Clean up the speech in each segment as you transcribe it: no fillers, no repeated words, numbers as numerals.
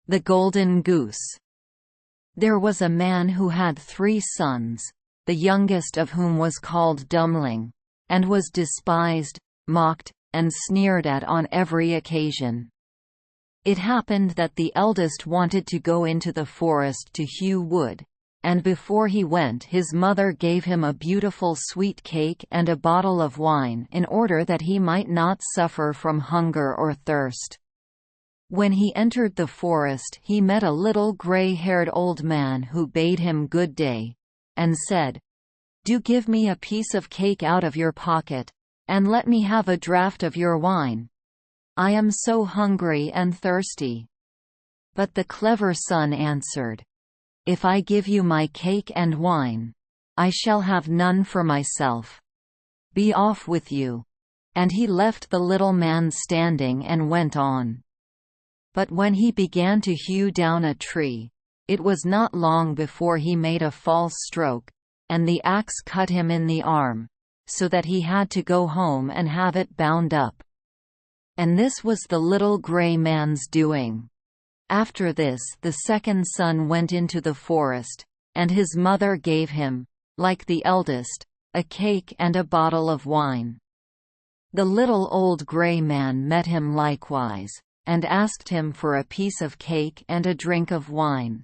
The Golden Goose. There was a man who had 3 sons, the youngest of whom was called Dummling, and was despised, mocked, and sneered at on every occasion. It happened that the eldest wanted to go into the forest to hew wood, and before he went his mother gave him a beautiful sweet cake and a bottle of wine in order that he might not suffer from hunger or thirst. When he entered the forest he met a little gray-haired old man who bade him good day, and said, "Do give me a piece of cake out of your pocket, and let me have a draught of your wine. I am so hungry and thirsty." But the clever son answered, "If I give you my cake and wine, I shall have none for myself. Be off with you." And he left the little man standing and went on. But when he began to hew down a tree, it was not long before he made a false stroke, and the axe cut him in the arm, so that he had to go home and have it bound up. And this was the little gray man's doing. After this the second son went into the forest, and his mother gave him, like the eldest, a cake and a bottle of wine. The little old gray man met him likewise, and asked him for a piece of cake and a drink of wine.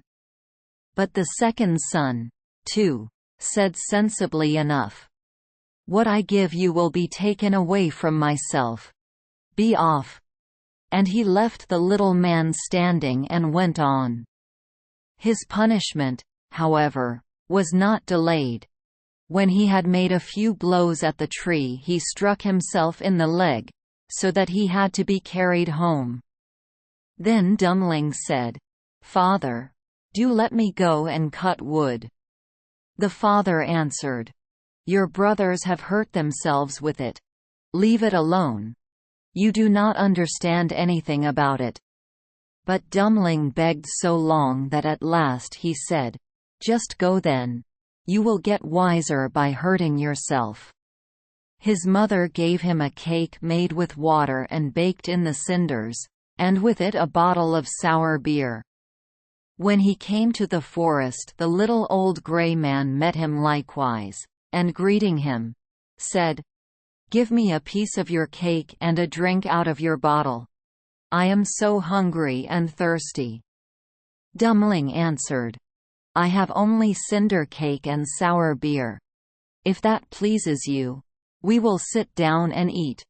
But the second son, too, said sensibly enough, "What I give you will be taken away from myself. Be off." And he left the little man standing and went on. His punishment, however, was not delayed. When he had made a few blows at the tree he struck himself in the leg, so that he had to be carried home. Then Dummling said, "Father, do let me go and cut wood." The father answered, "Your brothers have hurt themselves with it. Leave it alone. You do not understand anything about it." But Dummling begged so long that at last he said, "Just go then. You will get wiser by hurting yourself." His mother gave him a cake made with water and baked in the cinders, and with it a bottle of sour beer. When he came to the forest the little old gray man met him likewise, and greeting him, said, "Give me a piece of your cake and a drink out of your bottle. I am so hungry and thirsty." Dummling answered, "I have only cinder cake and sour beer. If that pleases you, we will sit down and eat."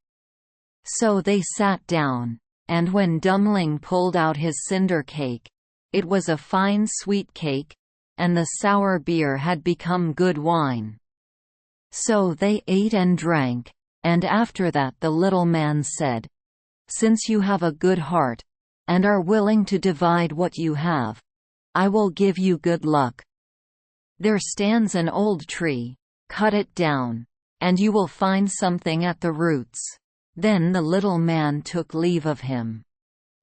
So they sat down, and when Dummling pulled out his cinder cake, it was a fine sweet cake, and the sour beer had become good wine. So they ate and drank, and after that the little man said, "Since you have a good heart, and are willing to divide what you have, I will give you good luck. There stands an old tree, cut it down, and you will find something at the roots." Then the little man took leave of him.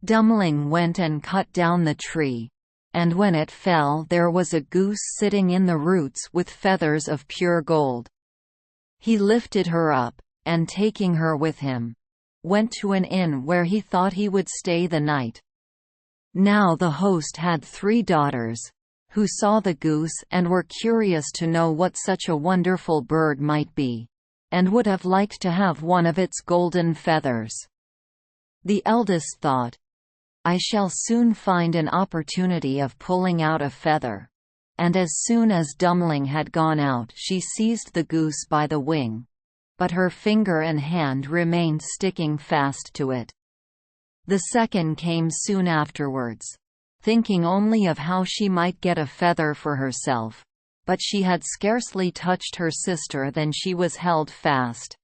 Dummling went and cut down the tree, and when it fell there was a goose sitting in the roots with feathers of pure gold. He lifted her up, and taking her with him, went to an inn where he thought he would stay the night. Now the host had 3 daughters, who saw the goose and were curious to know what such a wonderful bird might be, and would have liked to have one of its golden feathers. The eldest thought, "I shall soon find an opportunity of pulling out a feather," and as soon as Dummling had gone out she seized the goose by the wing, but her finger and hand remained sticking fast to it. The second came soon afterwards, thinking only of how she might get a feather for herself, but she had scarcely touched her sister than she was held fast.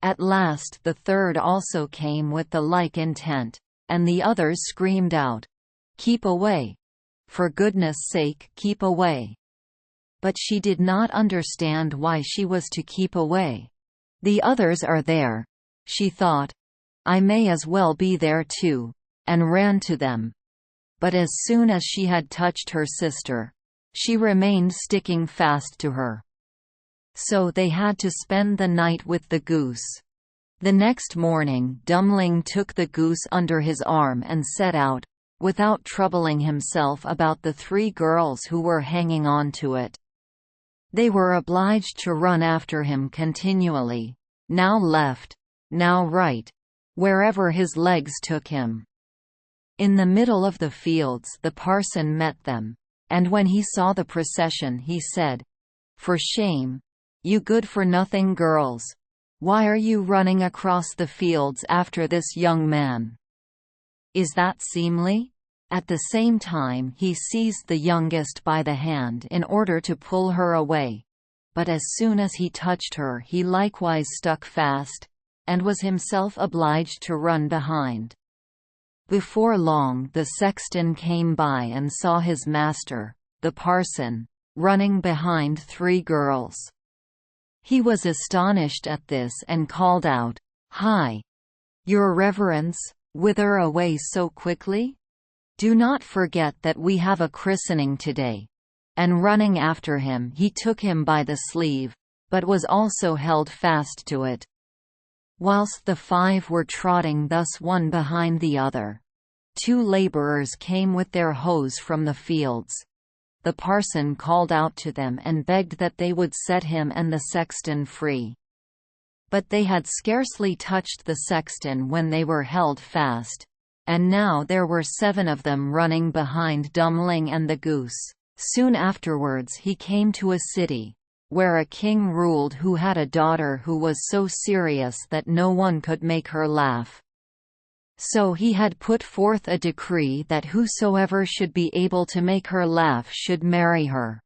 At last the third also came with the like intent, and the others screamed out, "Keep away! For goodness' sake, keep away!" But she did not understand why she was to keep away. "The others are there," she thought, "I may as well be there too," and ran to them. But as soon as she had touched her sister, she remained sticking fast to her. So they had to spend the night with the goose. The next morning Dummling took the goose under his arm and set out, without troubling himself about the 3 girls who were hanging on to it. They were obliged to run after him continually, now left, now right, wherever his legs took him. In the middle of the fields the parson met them, and when he saw the procession he said, "For shame, you good-for-nothing girls! Why are you running across the fields after this young man? Is that seemly?" At the same time he seized the youngest by the hand in order to pull her away, but as soon as he touched her he likewise stuck fast, and was himself obliged to run behind. Before long the sexton came by and saw his master, the parson, running behind 3 girls. He was astonished at this and called out, "Hi! Your Reverence, whither away so quickly? Do not forget that we have a christening today." And running after him he took him by the sleeve, but was also held fast to it. Whilst the 5 were trotting thus one behind the other, 2 labourers came with their hoes from the fields. The parson called out to them and begged that they would set him and the sexton free. But they had scarcely touched the sexton when they were held fast, and now there were 7 of them running behind Dummling and the goose. Soon afterwards he came to a city, where a king ruled who had a daughter who was so serious that no one could make her laugh. So he had put forth a decree that whosoever should be able to make her laugh should marry her.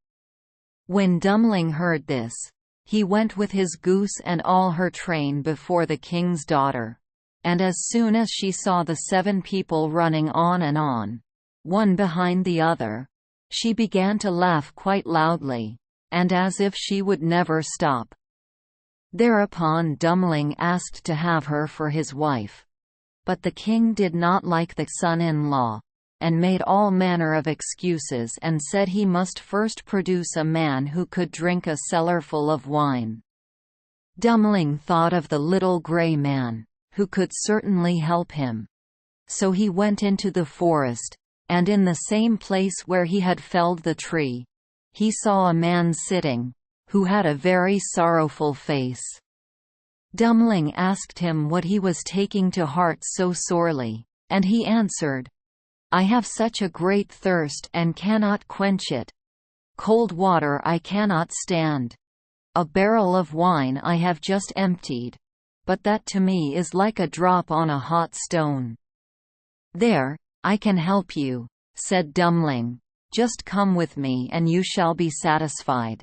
When Dummling heard this, he went with his goose and all her train before the king's daughter, and as soon as she saw the 7 people running on, one behind the other, she began to laugh quite loudly, and as if she would never stop. Thereupon Dummling asked to have her for his wife. But the king did not like the son-in-law, and made all manner of excuses and said he must first produce a man who could drink a cellarful of wine. Dummling thought of the little grey man, who could certainly help him. So he went into the forest, and in the same place where he had felled the tree, he saw a man sitting, who had a very sorrowful face. Dummling asked him what he was taking to heart so sorely, and he answered, "I have such a great thirst and cannot quench it. Cold water I cannot stand. A barrel of wine I have just emptied, but that to me is like a drop on a hot stone." "There, I can help you," said Dummling. "Just come with me and you shall be satisfied."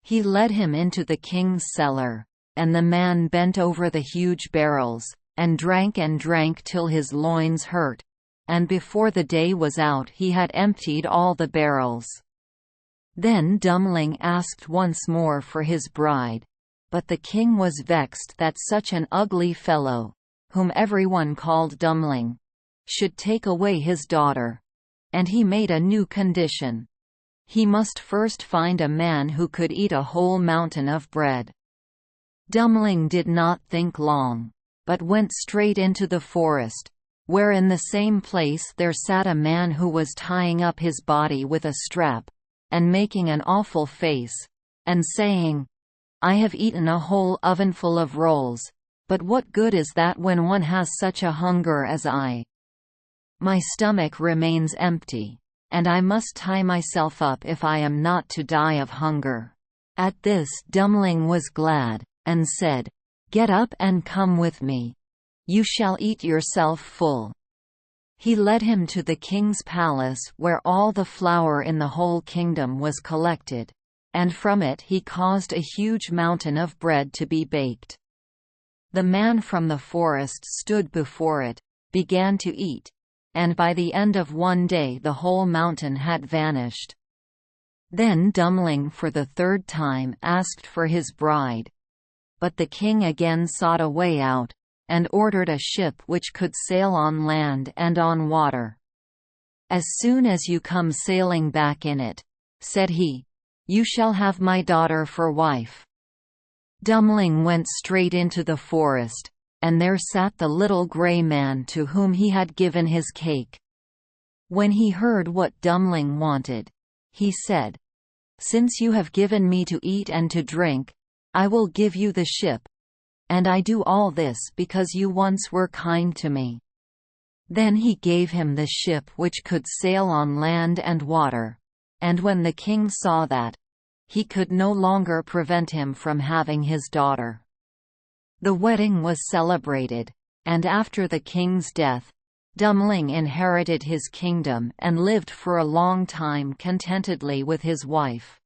He led him into the king's cellar, and the man bent over the huge barrels, and drank till his loins hurt, and before the day was out he had emptied all the barrels. Then Dummling asked once more for his bride, but the king was vexed that such an ugly fellow, whom everyone called Dummling, should take away his daughter, and he made a new condition. He must first find a man who could eat a whole mountain of bread. Dummling did not think long, but went straight into the forest, where in the same place there sat a man who was tying up his body with a strap, and making an awful face, and saying, "I have eaten a whole ovenful of rolls, but what good is that when one has such a hunger as I? My stomach remains empty, and I must tie myself up if I am not to die of hunger." At this Dummling was glad, and said, "Get up and come with me. You shall eat yourself full." He led him to the king's palace where all the flour in the whole kingdom was collected, and from it he caused a huge mountain of bread to be baked. The man from the forest stood before it, began to eat, and by the end of one day the whole mountain had vanished. Then Dummling for the 3rd time asked for his bride. But the king again sought a way out, and ordered a ship which could sail on land and on water. "As soon as you come sailing back in it," said he, "you shall have my daughter for wife." Dummling went straight into the forest, and there sat the little grey man to whom he had given his cake. When he heard what Dummling wanted, he said, "Since you have given me to eat and to drink, I will give you the ship. And I do all this because you once were kind to me." Then he gave him the ship which could sail on land and water, and when the king saw that, he could no longer prevent him from having his daughter. The wedding was celebrated, and after the king's death, Dummling inherited his kingdom and lived for a long time contentedly with his wife.